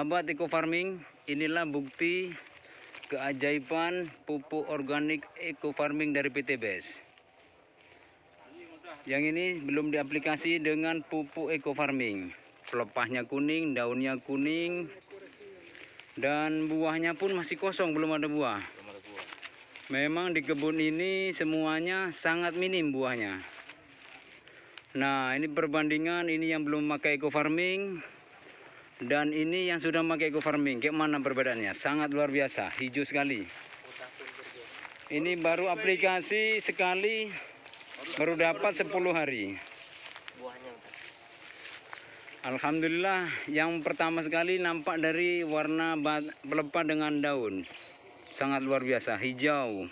Sahabat Eco Farming, inilah bukti keajaiban pupuk organik Eco Farming dari PT BES. Yang ini belum diaplikasi dengan pupuk Eco Farming. Pelepahnya kuning, daunnya kuning, dan buahnya pun masih kosong, belum ada buah. Memang di kebun ini semuanya sangat minim buahnya. Nah, ini perbandingan ini yang belum pakai Eco Farming dan ini yang sudah pakai Eco Farming. Kayak mana perbedaannya? Sangat luar biasa, hijau sekali. Ini baru aplikasi sekali, baru dapat 10 hari. Alhamdulillah, yang pertama sekali nampak dari warna pelepah dengan daun. Sangat luar biasa, hijau.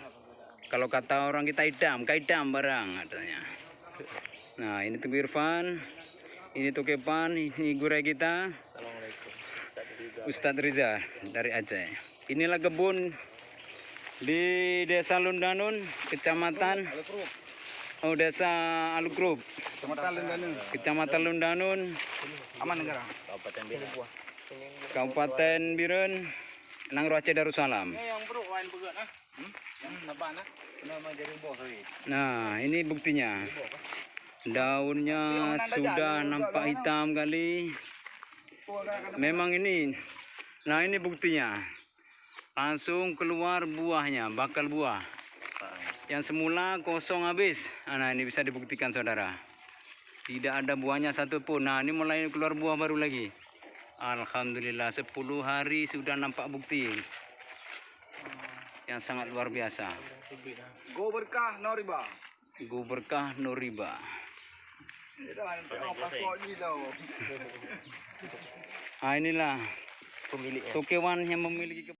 Kalau kata orang kita hitam barang katanya. Nah, ini Teguh Irfan, ini Tukepan, ini guru kita. Assalamualaikum. Ustadz Riza dari Aceh. Inilah kebun di Desa Lundanun, Kecamatan Desa Alukrup, Kecamatan Lundanun, Aman Negara. Kabupaten Biren, Nangro Aceh Darussalam. Nah, ini buktinya. Daunnya sudah nampak hitam kali. Memang ini. Nah, ini buktinya. Langsung keluar buahnya, bakal buah. Yang semula kosong habis. Nah, ini bisa dibuktikan saudara. Tidak ada buahnya satupun. Nah, ini mulai keluar buah baru lagi. Alhamdulillah 10 hari sudah nampak bukti. Yang sangat luar biasa. Go berkah no riba. Go berkah no riba. Inilah pemilik Tokewan yang memiliki